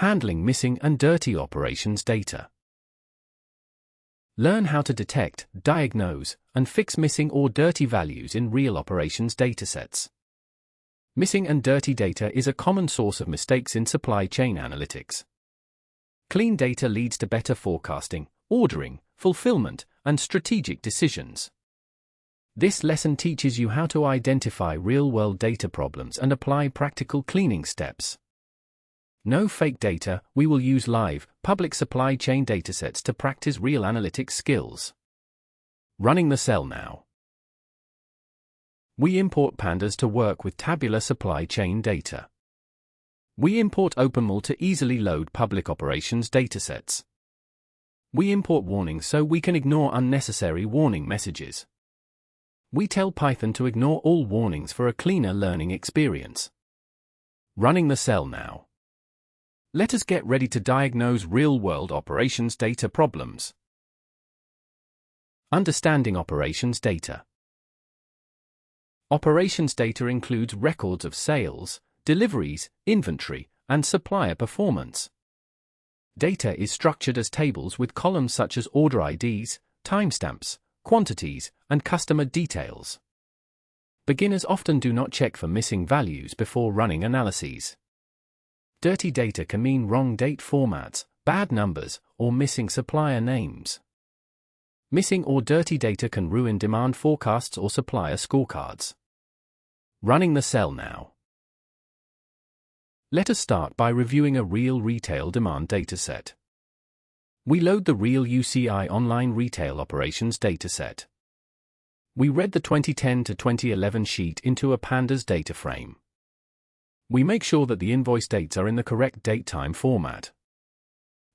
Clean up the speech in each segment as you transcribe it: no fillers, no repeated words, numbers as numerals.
Handling missing and dirty operations data. Learn how to detect, diagnose, and fix missing or dirty values in real operations datasets. Missing and dirty data is a common source of mistakes in supply chain analytics. Clean data leads to better forecasting, ordering, fulfillment, and strategic decisions. This lesson teaches you how to identify real-world data problems and apply practical cleaning steps. No fake data. We will use live, public supply chain datasets to practice real analytics skills. Running the cell now. We import pandas to work with tabular supply chain data. We import OpenML to easily load public operations datasets. We import warnings so we can ignore unnecessary warning messages. We tell Python to ignore all warnings for a cleaner learning experience. Running the cell now. Let us get ready to diagnose real-world operations data problems. Understanding operations data. Operations data includes records of sales, deliveries, inventory, and supplier performance. Data is structured as tables with columns such as order IDs, timestamps, quantities, and customer details. Beginners often do not check for missing values before running analyses. Dirty data can mean wrong date formats, bad numbers, or missing supplier names. Missing or dirty data can ruin demand forecasts or supplier scorecards. Running the cell now. Let us start by reviewing a real retail demand dataset. We load the real UCI online retail operations dataset. We read the 2010 to 2011 sheet into a pandas data frame. We make sure that the invoice dates are in the correct date-time format.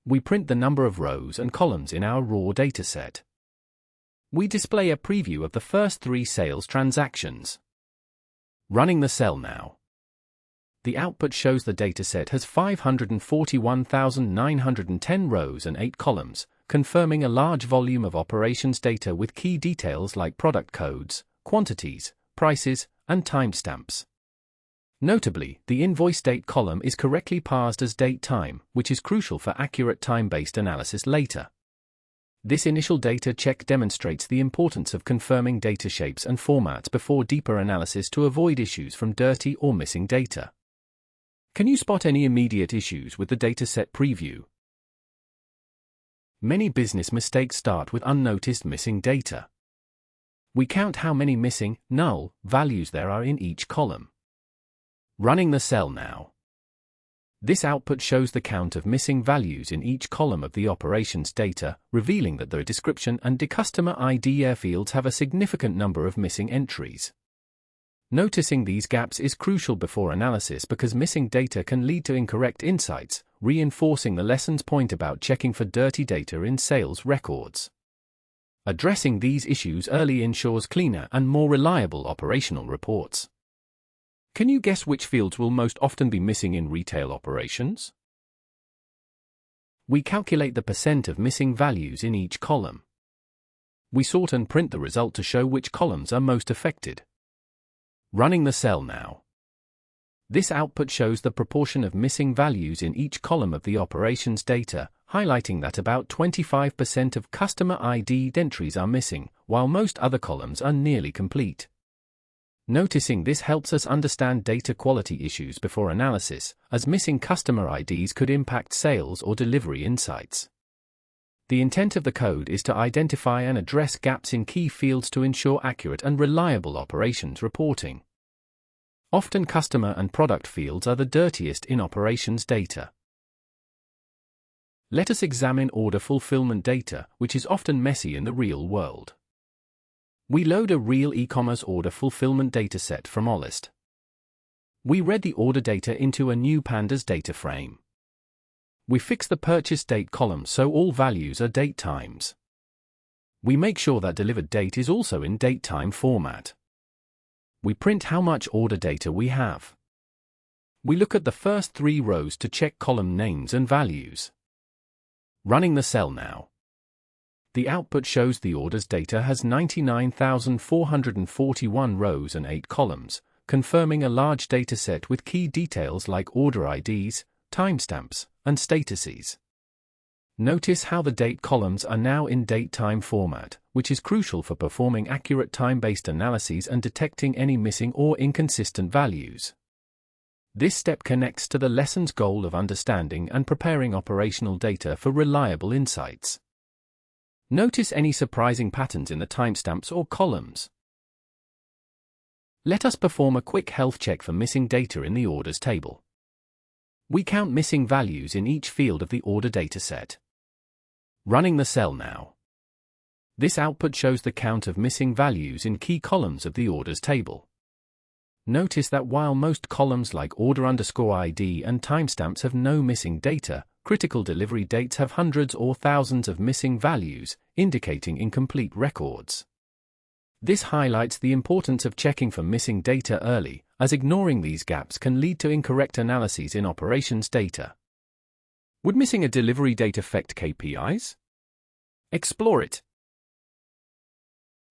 We print the number of rows and columns in our raw dataset. We display a preview of the first 3 sales transactions. Running the cell now. The output shows the dataset has 541,910 rows and 8 columns, confirming a large volume of operations data with key details like product codes, quantities, prices, and timestamps. Notably, the invoice date column is correctly parsed as date time, which is crucial for accurate time-based analysis later. This initial data check demonstrates the importance of confirming data shapes and formats before deeper analysis to avoid issues from dirty or missing data. Can you spot any immediate issues with the dataset preview? Many business mistakes start with unnoticed missing data. We count how many missing, null, values there are in each column. Running the cell now. This output shows the count of missing values in each column of the operations data, revealing that the description and the customer ID fields have a significant number of missing entries. Noticing these gaps is crucial before analysis because missing data can lead to incorrect insights, reinforcing the lesson's point about checking for dirty data in sales records. Addressing these issues early ensures cleaner and more reliable operational reports. Can you guess which fields will most often be missing in retail operations? We calculate the percent of missing values in each column. We sort and print the result to show which columns are most affected. Running the cell now. This output shows the proportion of missing values in each column of the operations data, highlighting that about 25% of customer ID entries are missing, while most other columns are nearly complete. Noticing this helps us understand data quality issues before analysis, as missing customer IDs could impact sales or delivery insights. The intent of the code is to identify and address gaps in key fields to ensure accurate and reliable operations reporting. Often customer and product fields are the dirtiest in operations data. Let us examine order fulfillment data, which is often messy in the real world. We load a real e-commerce order fulfillment dataset from Olist. We read the order data into a new pandas data frame. We fix the purchase date column so all values are date times. We make sure that delivered date is also in date time format. We print how much order data we have. We look at the first 3 rows to check column names and values. Running the cell now. The output shows the orders data has 99,441 rows and 8 columns, confirming a large dataset with key details like order IDs, timestamps, and statuses. Notice how the date columns are now in date-time format, which is crucial for performing accurate time-based analyses and detecting any missing or inconsistent values. This step connects to the lesson's goal of understanding and preparing operational data for reliable insights. Notice any surprising patterns in the timestamps or columns. Let us perform a quick health check for missing data in the orders table. We count missing values in each field of the order dataset. Running the cell now. This output shows the count of missing values in key columns of the orders table. Notice that while most columns like order_ID and timestamps have no missing data, critical delivery dates have hundreds or thousands of missing values, indicating incomplete records. This highlights the importance of checking for missing data early, as ignoring these gaps can lead to incorrect analyses in operations data. Would missing a delivery date affect KPIs? Explore it.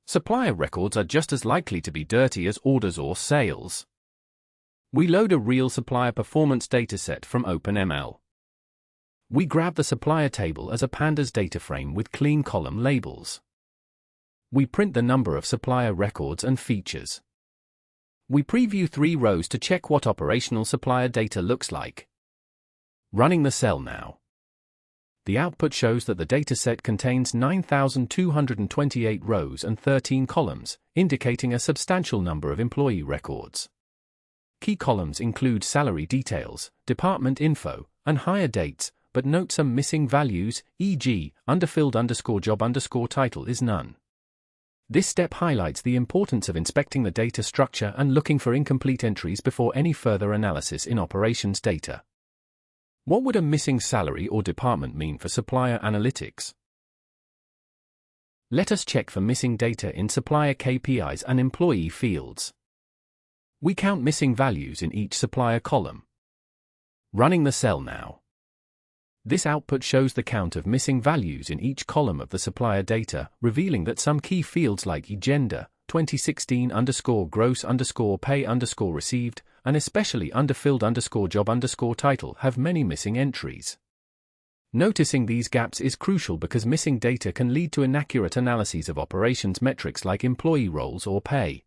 Supplier records are just as likely to be dirty as orders or sales. We load a real supplier performance dataset from OpenML. We grab the supplier table as a pandas data frame with clean column labels. We print the number of supplier records and features. We preview 3 rows to check what operational supplier data looks like. Running the cell now. The output shows that the dataset contains 9,228 rows and 13 columns, indicating a substantial number of employee records. Key columns include salary details, department info, and hire dates, but note some missing values, e.g., underfilled_job_title is none. This step highlights the importance of inspecting the data structure and looking for incomplete entries before any further analysis in operations data. What would a missing salary or department mean for supplier analytics? Let us check for missing data in supplier KPIs and employee fields. We count missing values in each supplier column. Running the cell now. This output shows the count of missing values in each column of the supplier data, revealing that some key fields like gender, 2016_gross_pay_received, and especially underfilled_job_title have many missing entries. Noticing these gaps is crucial because missing data can lead to inaccurate analyses of operations metrics like employee roles or pay.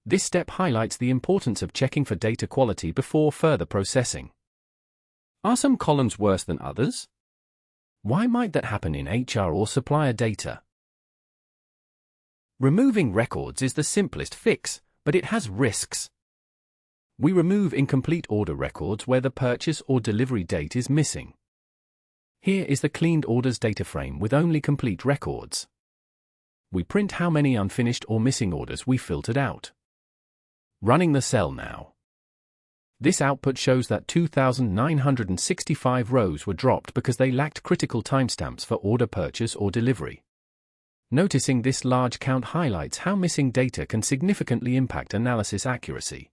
This step highlights the importance of checking for data quality before further processing. Are some columns worse than others? Why might that happen in HR or supplier data? Removing records is the simplest fix, but it has risks. We remove incomplete order records where the purchase or delivery date is missing. Here is the cleaned orders data frame with only complete records. We print how many unfinished or missing orders we filtered out. Running the cell now. This output shows that 2,965 rows were dropped because they lacked critical timestamps for order purchase or delivery. Noticing this large count highlights how missing data can significantly impact analysis accuracy.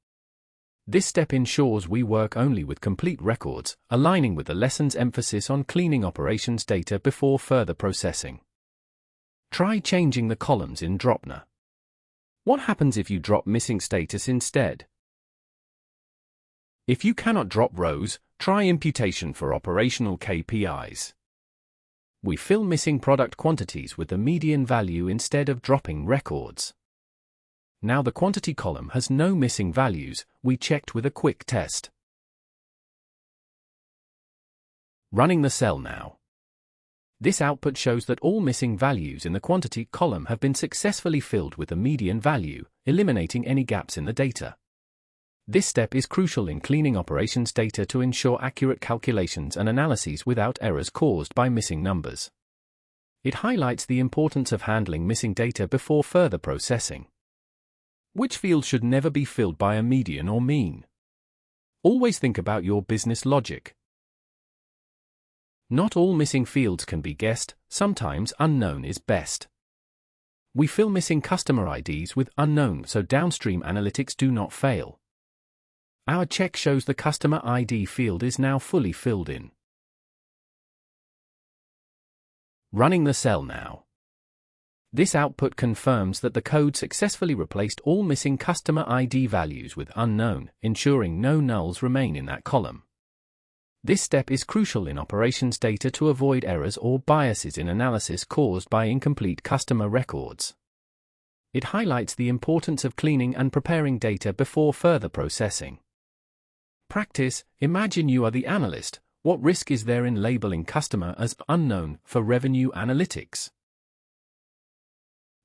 This step ensures we work only with complete records, aligning with the lesson's emphasis on cleaning operations data before further processing. Try changing the columns in Dropner. What happens if you drop missing status instead? If you cannot drop rows, try imputation for operational KPIs. We fill missing product quantities with the median value instead of dropping records. Now the quantity column has no missing values, we checked with a quick test. Running the cell now. This output shows that all missing values in the quantity column have been successfully filled with the median value, eliminating any gaps in the data. This step is crucial in cleaning operations data to ensure accurate calculations and analyses without errors caused by missing numbers. It highlights the importance of handling missing data before further processing. Which field should never be filled by a median or mean? Always think about your business logic. Not all missing fields can be guessed, sometimes unknown is best. We fill missing customer IDs with unknown so downstream analytics do not fail. Our check shows the customer ID field is now fully filled in. Running the cell now. This output confirms that the code successfully replaced all missing customer ID values with unknown, ensuring no nulls remain in that column. This step is crucial in operations data to avoid errors or biases in analysis caused by incomplete customer records. It highlights the importance of cleaning and preparing data before further processing. Practice. Imagine you are the analyst. What risk is there in labeling customer as unknown for revenue analytics?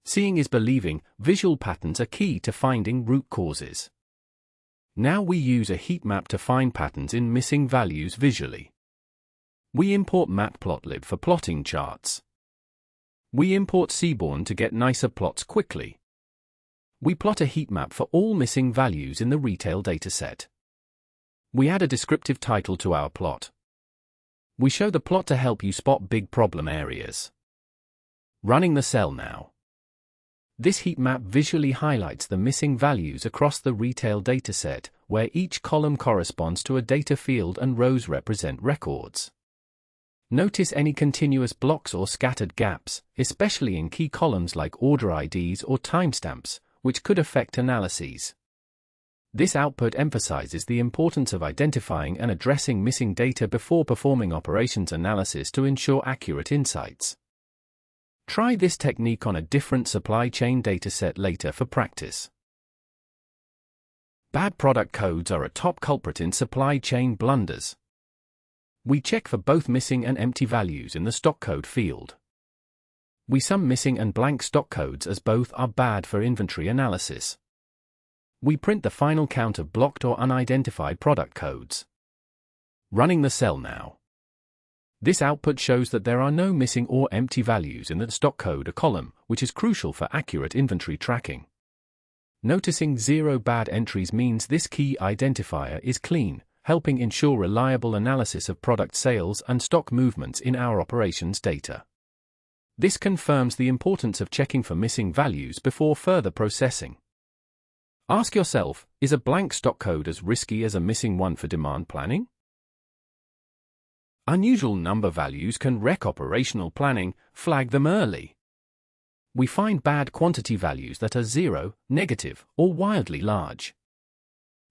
Seeing is believing. Visual patterns are key to finding root causes. Now we use a heat map to find patterns in missing values visually. We import matplotlib for plotting charts. We import Seaborn to get nicer plots quickly. We plot a heat map for all missing values in the retail dataset. We add a descriptive title to our plot. We show the plot to help you spot big problem areas. Running the cell now. This heat map visually highlights the missing values across the retail dataset, where each column corresponds to a data field and rows represent records. Notice any continuous blocks or scattered gaps, especially in key columns like order IDs or timestamps, which could affect analyses. This output emphasizes the importance of identifying and addressing missing data before performing operations analysis to ensure accurate insights. Try this technique on a different supply chain dataset later for practice. Bad product codes are a top culprit in supply chain blunders. We check for both missing and empty values in the stock code field. We sum missing and blank stock codes as both are bad for inventory analysis. We print the final count of blocked or unidentified product codes. Running the cell now. This output shows that there are no missing or empty values in the stock code column, which is crucial for accurate inventory tracking. Noticing 0 bad entries means this key identifier is clean, helping ensure reliable analysis of product sales and stock movements in our operations data. This confirms the importance of checking for missing values before further processing. Ask yourself, is a blank stock code as risky as a missing one for demand planning? Unusual number values can wreck operational planning. Flag them early. We find bad quantity values that are 0, negative, or wildly large.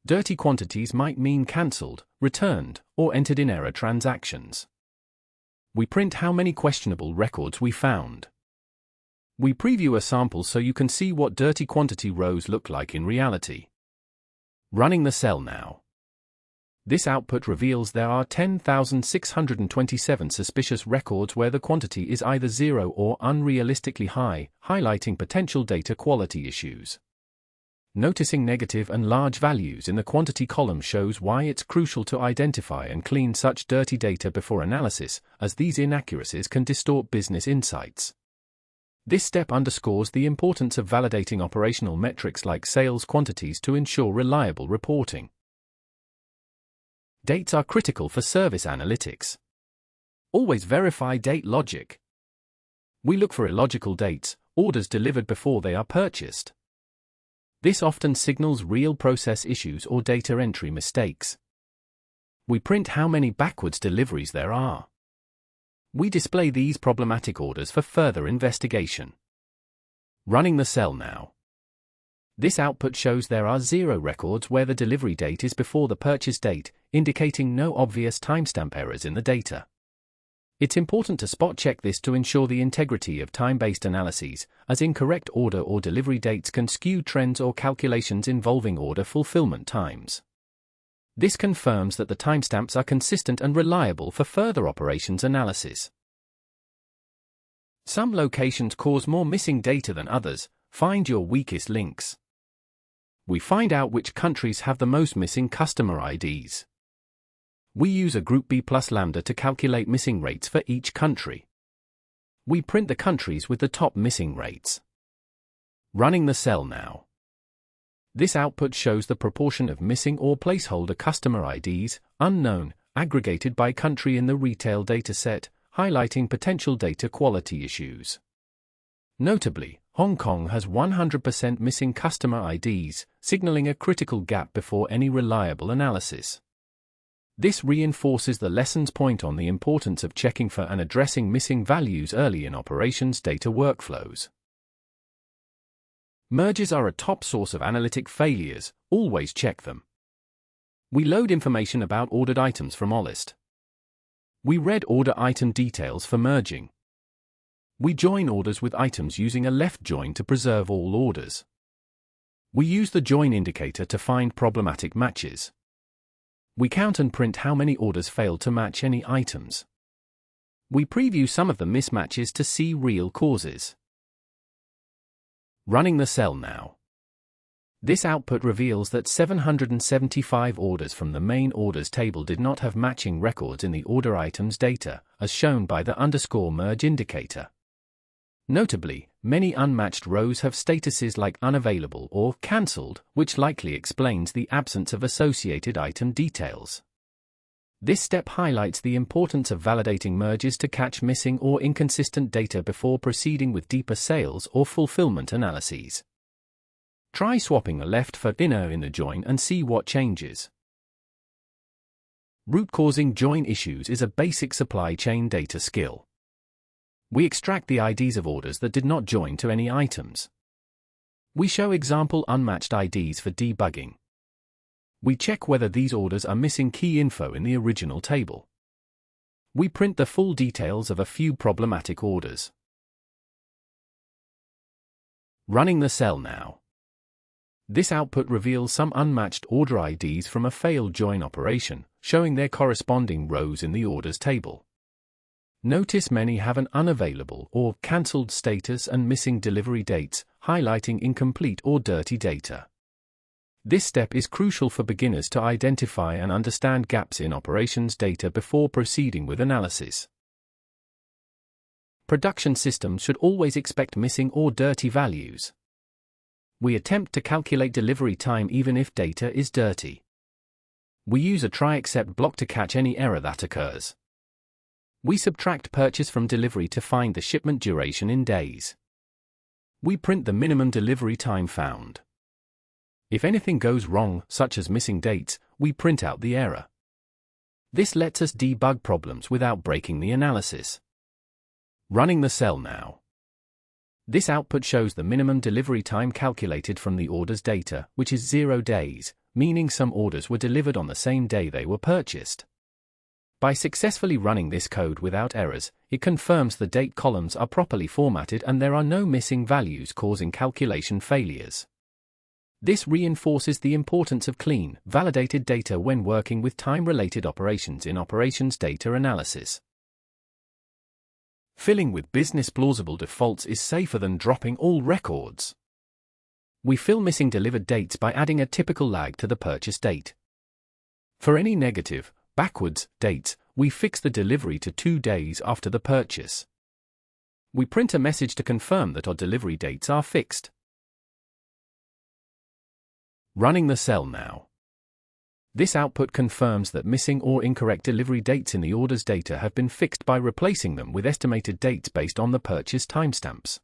Dirty quantities might mean cancelled, returned, or entered in error transactions. We print how many questionable records we found. We preview a sample so you can see what dirty quantity rows look like in reality. Running the cell now. This output reveals there are 10,627 suspicious records where the quantity is either 0 or unrealistically high, highlighting potential data quality issues. Noticing negative and large values in the quantity column shows why it's crucial to identify and clean such dirty data before analysis, as these inaccuracies can distort business insights. This step underscores the importance of validating operational metrics like sales quantities to ensure reliable reporting. Dates are critical for service analytics. Always verify date logic. We look for illogical dates, orders delivered before they are purchased. This often signals real process issues or data entry mistakes. We print how many backwards deliveries there are. We display these problematic orders for further investigation. Running the cell now. This output shows there are 0 records where the delivery date is before the purchase date, indicating no obvious timestamp errors in the data. It's important to spot check this to ensure the integrity of time-based analyses, as incorrect order or delivery dates can skew trends or calculations involving order fulfillment times. This confirms that the timestamps are consistent and reliable for further operations analysis. Some locations cause more missing data than others. Find your weakest links. We find out which countries have the most missing customer IDs. We use a group B plus lambda to calculate missing rates for each country. We print the countries with the top missing rates. Running the cell now. This output shows the proportion of missing or placeholder customer IDs, unknown, aggregated by country in the retail dataset, highlighting potential data quality issues. Notably, Hong Kong has 100% missing customer IDs, signaling a critical gap before any reliable analysis. This reinforces the lesson's point on the importance of checking for and addressing missing values early in operations data workflows. Mergers are a top source of analytic failures. Always check them. We load information about ordered items from OList. We read order item details for merging. We join orders with items using a left join to preserve all orders. We use the join indicator to find problematic matches. We count and print how many orders failed to match any items. We preview some of the mismatches to see real causes. Running the cell now. This output reveals that 775 orders from the main orders table did not have matching records in the order items data, as shown by the _merge indicator. Notably, many unmatched rows have statuses like unavailable or cancelled, which likely explains the absence of associated item details. This step highlights the importance of validating merges to catch missing or inconsistent data before proceeding with deeper sales or fulfillment analyses. Try swapping a left for inner in the join and see what changes. Root-causing join issues is a basic supply chain data skill. We extract the IDs of orders that did not join to any items. We show example unmatched IDs for debugging. We check whether these orders are missing key info in the original table. We print the full details of a few problematic orders. Running the cell now. This output reveals some unmatched order IDs from a failed join operation, showing their corresponding rows in the orders table. Notice many have an unavailable or cancelled status and missing delivery dates, highlighting incomplete or dirty data. This step is crucial for beginners to identify and understand gaps in operations data before proceeding with analysis. Production systems should always expect missing or dirty values. We attempt to calculate delivery time even if data is dirty. We use a try-except block to catch any error that occurs. We subtract purchase from delivery to find the shipment duration in days. We print the minimum delivery time found. If anything goes wrong, such as missing dates, we print out the error. This lets us debug problems without breaking the analysis. Running the cell now. This output shows the minimum delivery time calculated from the orders data, which is 0 days, meaning some orders were delivered on the same day they were purchased. By successfully running this code without errors, it confirms the date columns are properly formatted and there are no missing values causing calculation failures. This reinforces the importance of clean, validated data when working with time-related operations in operations data analysis. Filling with business plausible defaults is safer than dropping all records. We fill missing delivered dates by adding a typical lag to the purchase date. For any negative, backwards dates, we fix the delivery to 2 days after the purchase. We print a message to confirm that our delivery dates are fixed. Running the cell now. This output confirms that missing or incorrect delivery dates in the orders data have been fixed by replacing them with estimated dates based on the purchase timestamps.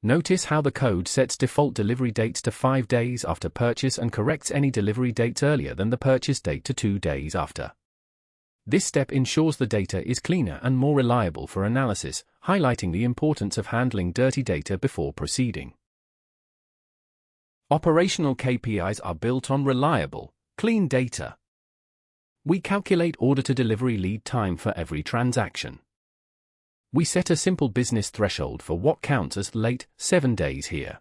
Notice how the code sets default delivery dates to 5 days after purchase and corrects any delivery dates earlier than the purchase date to 2 days after. This step ensures the data is cleaner and more reliable for analysis, highlighting the importance of handling dirty data before proceeding. Operational KPIs are built on reliable, clean data. We calculate order-to-delivery lead time for every transaction. We set a simple business threshold for what counts as late, 7 days here.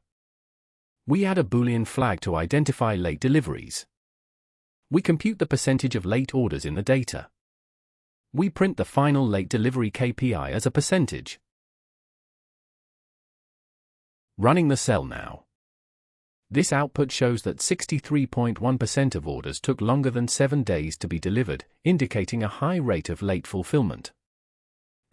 We add a Boolean flag to identify late deliveries. We compute the percentage of late orders in the data. We print the final late delivery KPI as a percentage. Running the cell now. This output shows that 63.1% of orders took longer than 7 days to be delivered, indicating a high rate of late fulfillment.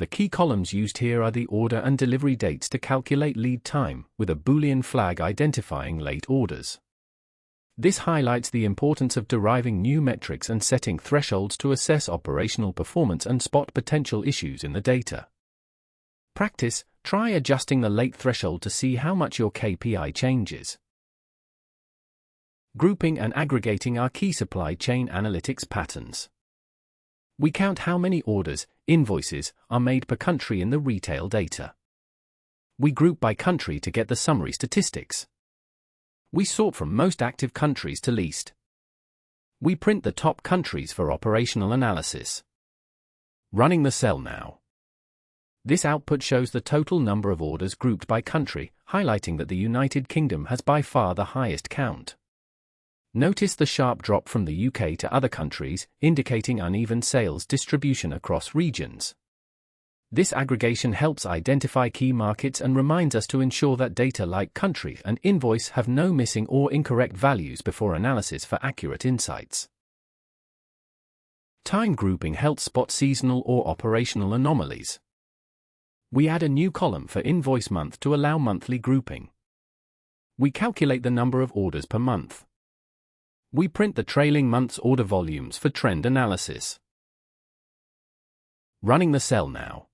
The key columns used here are the order and delivery dates to calculate lead time, with a Boolean flag identifying late orders. This highlights the importance of deriving new metrics and setting thresholds to assess operational performance and spot potential issues in the data. Practice, try adjusting the late threshold to see how much your KPI changes. Grouping and aggregating are key supply chain analytics patterns. We count how many orders, invoices, are made per country in the retail data. We group by country to get the summary statistics. We sort from most active countries to least. We print the top countries for operational analysis. Running the cell now. This output shows the total number of orders grouped by country, highlighting that the United Kingdom has by far the highest count. Notice the sharp drop from the UK to other countries, indicating uneven sales distribution across regions. This aggregation helps identify key markets and reminds us to ensure that data like country and invoice have no missing or incorrect values before analysis for accurate insights. Time grouping helps spot seasonal or operational anomalies. We add a new column for invoice month to allow monthly grouping. We calculate the number of orders per month. We print the trailing month's order volumes for trend analysis. Running the cell now.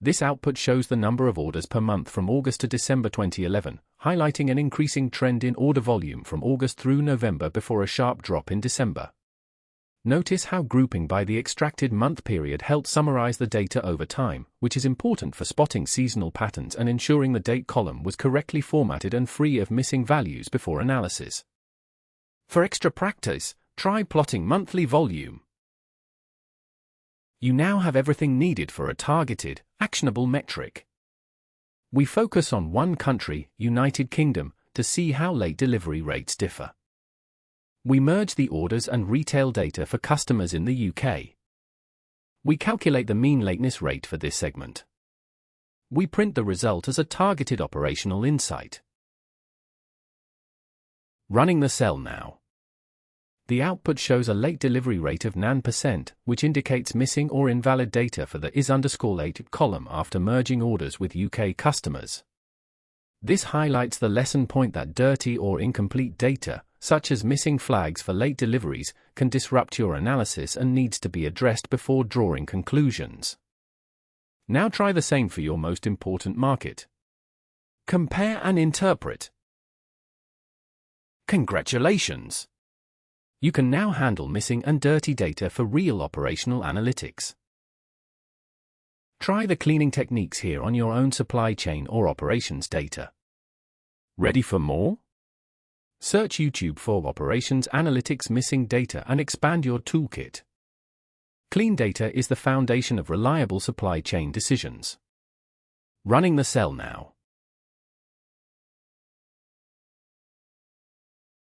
This output shows the number of orders per month from August to December 2011, highlighting an increasing trend in order volume from August through November before a sharp drop in December. Notice how grouping by the extracted month period helps summarize the data over time, which is important for spotting seasonal patterns and ensuring the date column was correctly formatted and free of missing values before analysis. For extra practice, try plotting monthly volume. You now have everything needed for a targeted, actionable metric. We focus on one country, United Kingdom, to see how late delivery rates differ. We merge the orders and retail data for customers in the UK. We calculate the mean lateness rate for this segment. We print the result as a targeted operational insight. Running the cell now. The output shows a late delivery rate of 9%, which indicates missing or invalid data for the is_late column after merging orders with UK customers. This highlights the lesson point that dirty or incomplete data, such as missing flags for late deliveries, can disrupt your analysis and needs to be addressed before drawing conclusions. Now try the same for your most important market. Compare and interpret. Congratulations! You can now handle missing and dirty data for real operational analytics. Try the cleaning techniques here on your own supply chain or operations data. Ready for more? Search YouTube for Operations Analytics Missing Data and expand your toolkit. Clean data is the foundation of reliable supply chain decisions. Running the cell now.